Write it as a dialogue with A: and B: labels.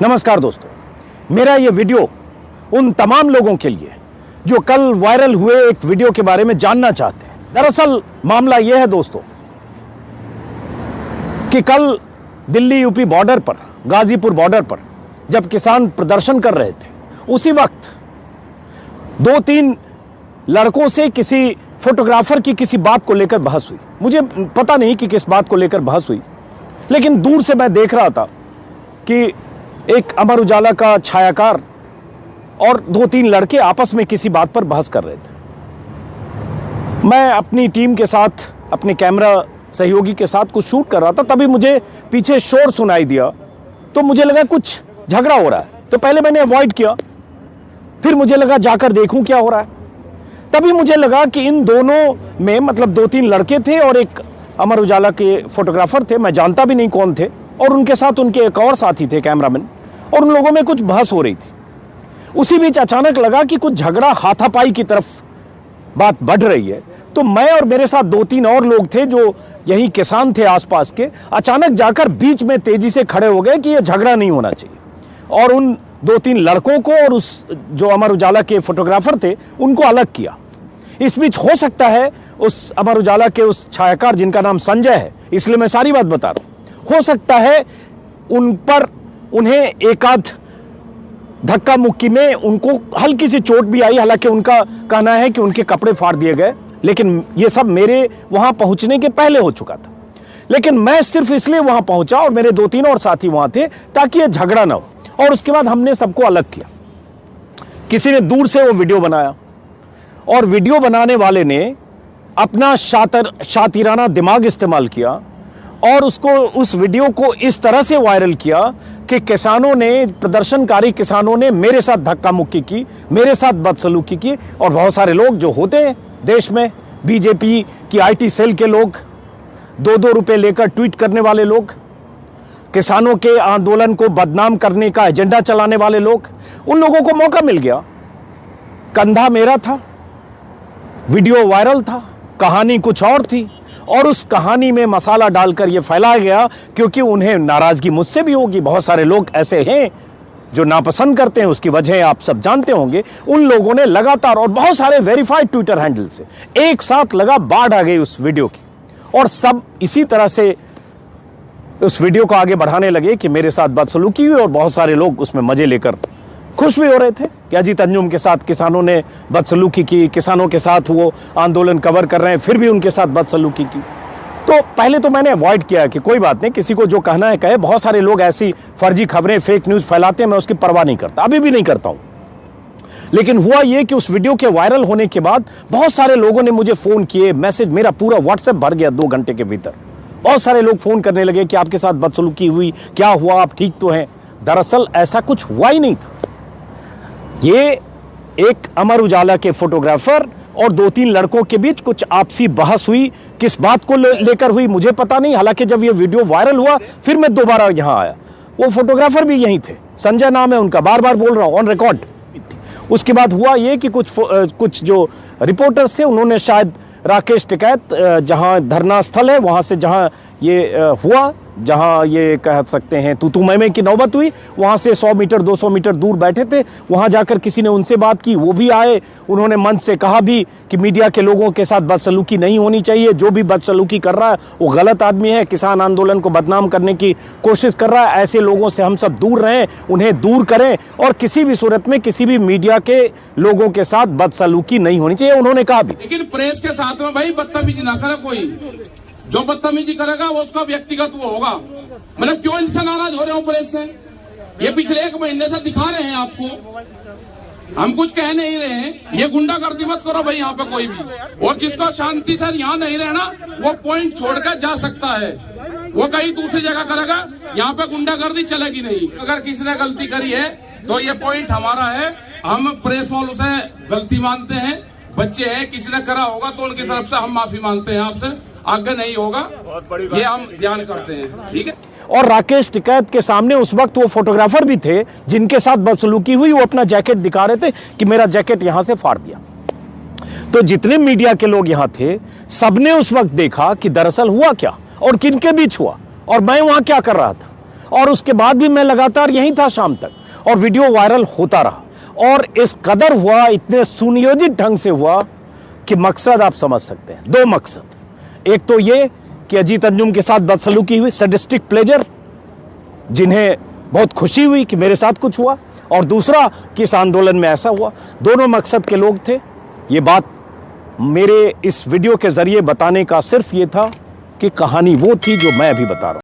A: नमस्कार दोस्तों, मेरा ये वीडियो उन तमाम लोगों के लिए जो कल वायरल हुए एक वीडियो के बारे में जानना चाहते हैं। दरअसल मामला यह है दोस्तों कि कल दिल्ली यूपी बॉर्डर पर, गाजीपुर बॉर्डर पर जब किसान प्रदर्शन कर रहे थे, उसी वक्त 2-3 लड़कों से किसी फोटोग्राफर की किसी बात को लेकर बहस हुई। मुझे पता नहीं कि किस बात को लेकर बहस हुई, लेकिन दूर से मैं देख रहा था कि एक अमर उजाला का छायाकार और 2-3 लड़के आपस में किसी बात पर बहस कर रहे थे। मैं अपनी टीम के साथ, अपने कैमरा सहयोगी के साथ कुछ शूट कर रहा था, तभी मुझे पीछे शोर सुनाई दिया, तो मुझे लगा कुछ झगड़ा हो रहा है। तो पहले मैंने अवॉइड किया, फिर मुझे लगा जाकर देखूं क्या हो रहा है। तभी मुझे लगा कि इन दोनों में, मतलब 2-3 लड़के थे और एक अमर उजाला के फोटोग्राफर थे, मैं जानता भी नहीं कौन थे, और उनके साथ उनके एक और साथी थे कैमरामैन, और उन लोगों में कुछ बहस हो रही थी। उसी बीच अचानक लगा कि कुछ झगड़ा, हाथापाई की तरफ बात बढ़ रही है। तो मैं और मेरे साथ 2-3 और लोग थे जो यही किसान थे आसपास के, अचानक जाकर बीच में तेजी से खड़े हो गए कि यह झगड़ा नहीं होना चाहिए, और उन 2-3 लड़कों को और उस जो अमर उजाला के फोटोग्राफर थे उनको अलग किया। इस बीच हो सकता है उस अमर उजाला के उस छायाकार, जिनका नाम संजय है, इसलिए मैं सारी बात बता रहा हूं, हो सकता है उन्हें एकाध धक्का मुक्की में उनको हल्की सी चोट भी आई। हालांकि उनका कहना है कि उनके कपड़े फाड़ दिए गए, लेकिन ये सब मेरे वहां पहुंचने के पहले हो चुका था। लेकिन मैं सिर्फ इसलिए वहां पहुंचा और मेरे 2-3 और साथी वहां थे ताकि ये झगड़ा ना हो, और उसके बाद हमने सबको अलग किया। किसी ने दूर से वो वीडियो बनाया, और वीडियो बनाने वाले ने अपना शातिराना दिमाग इस्तेमाल किया और उस वीडियो को इस तरह से वायरल किया कि किसानों ने, प्रदर्शनकारी किसानों ने मेरे साथ धक्का मुक्की की, मेरे साथ बदसलूकी की, और बहुत सारे लोग जो होते हैं देश में, बीजेपी की IT सेल के लोग, 2-2 रुपए लेकर ट्वीट करने वाले लोग, किसानों के आंदोलन को बदनाम करने का एजेंडा चलाने वाले लोग, उन लोगों को मौका मिल गया। कंधा मेरा था, वीडियो वायरल था, कहानी कुछ और थी, और उस कहानी में मसाला डालकर यह फैलाया गया क्योंकि उन्हें नाराजगी मुझसे भी होगी। बहुत सारे लोग ऐसे हैं जो नापसंद करते हैं, उसकी वजह आप सब जानते होंगे। उन लोगों ने लगातार, और बहुत सारे वेरीफाइड ट्विटर हैंडल से एक साथ लगा बाढ़ आ गई उस वीडियो की, और सब इसी तरह से उस वीडियो को आगे बढ़ाने लगे कि मेरे साथ बदसलूकी हुई, और बहुत सारे लोग उसमें मजे लेकर खुश भी हो रहे थे कि अजीत अंजुम के साथ किसानों ने बदसलूकी की, किसानों के साथ वो आंदोलन कवर कर रहे हैं, फिर भी उनके साथ बदसलूकी की। तो पहले तो मैंने अवॉइड किया कि कोई बात नहीं, किसी को जो कहना है कहे। बहुत सारे लोग ऐसी फर्जी खबरें, फेक न्यूज़ फैलाते हैं, मैं उसकी परवाह नहीं करता, अभी भी नहीं करता हूँ। लेकिन हुआ ये कि उस वीडियो के वायरल होने के बाद बहुत सारे लोगों ने मुझे फ़ोन किए, मैसेज, मेरा पूरा व्हाट्सएप भर गया 2 घंटे के भीतर। बहुत सारे लोग फ़ोन करने लगे कि आपके साथ बदसलूकी हुई, क्या हुआ, आप ठीक तो हैं? दरअसल ऐसा कुछ हुआ ही नहीं था। ये एक अमर उजाला के फोटोग्राफर और 2-3 लड़कों के बीच कुछ आपसी बहस हुई। किस बात को लेकर हुई मुझे पता नहीं। हालांकि जब ये वीडियो वायरल हुआ, फिर मैं दोबारा यहाँ आया। वो फोटोग्राफर भी यहीं थे, संजय नाम है उनका, बार बार बोल रहा हूँ, ऑन रिकॉर्ड। उसके बाद हुआ ये कि कुछ जो रिपोर्टर्स थे, उन्होंने शायद राकेश टिकैत, जहाँ धरना स्थल है वहाँ से, जहाँ ये हुआ, जहाँ ये कह सकते हैं तू मैं की नौबत हुई, वहाँ से 100 मीटर 200 मीटर दूर बैठे थे। वहाँ जाकर किसी ने उनसे बात की, वो भी आए। उन्होंने मंच से कहा भी कि मीडिया के लोगों के साथ बदसलूकी नहीं होनी चाहिए, जो भी बदसलूकी कर रहा है वो गलत आदमी है, किसान आंदोलन को बदनाम करने की कोशिश कर रहा है। ऐसे लोगों से हम सब दूर रहें, उन्हें दूर करें, और किसी भी सूरत में किसी भी मीडिया के लोगों के साथ बदसलूकी नहीं होनी चाहिए, उन्होंने कहा भी।
B: लेकिन प्रेस के साथ में भाई बदतमीजी ना करे कोई। जो बदतमीजी करेगा वो उसका व्यक्तिगत वो होगा। मतलब क्यों इनसे नाराज हो रहे हो प्रेस से? ये पिछले 1 महीने से दिखा रहे हैं आपको, हम कुछ कह नहीं रहे हैं। ये गुंडागर्दी मत करो भाई यहाँ पे कोई भी, और जिसको शांति से यहाँ नहीं रहना वो पॉइंट छोड़कर जा सकता है, वो कहीं दूसरी जगह करेगा। यहाँ पे गुंडागर्दी चलेगी नहीं। अगर किसी ने गलती करी है तो ये पॉइंट हमारा है, हम प्रेस वालों से गलती मानते हैं। बच्चे हैं, किसी ने करा होगा तो उनकी तरफ से हम माफी मांगते हैं, आपसे आगे नहीं होगा, ये हम ध्यान करते हैं, ठीक है।
A: और राकेश टिकैत के सामने उस वक्त वो फोटोग्राफर भी थे जिनके साथ बदसलूकी हुई, वो अपना जैकेट दिखा रहे थे कि मेरा जैकेट यहां से फाड़ दिया। तो जितने मीडिया के लोग यहां थे, सबने उस वक्त देखा कि दरअसल हुआ क्या और किनके बीच हुआ, और मैं वहां क्या कर रहा था। और उसके बाद भी मैं लगातार यहीं था शाम तक, और वीडियो वायरल होता रहा। और इस कदर हुआ, इतने सुनियोजित ढंग से हुआ कि मकसद आप समझ सकते हैं, दो मकसद। एक तो ये कि अजीत अंजुम के साथ बदसलूकी हुई, सैडिस्टिक प्लेजर, जिन्हें बहुत खुशी हुई कि मेरे साथ कुछ हुआ, और दूसरा कि इस आंदोलन में ऐसा हुआ। दोनों मकसद के लोग थे। ये बात मेरे इस वीडियो के जरिए बताने का सिर्फ ये था कि कहानी वो थी जो मैं अभी बता रहा हूं।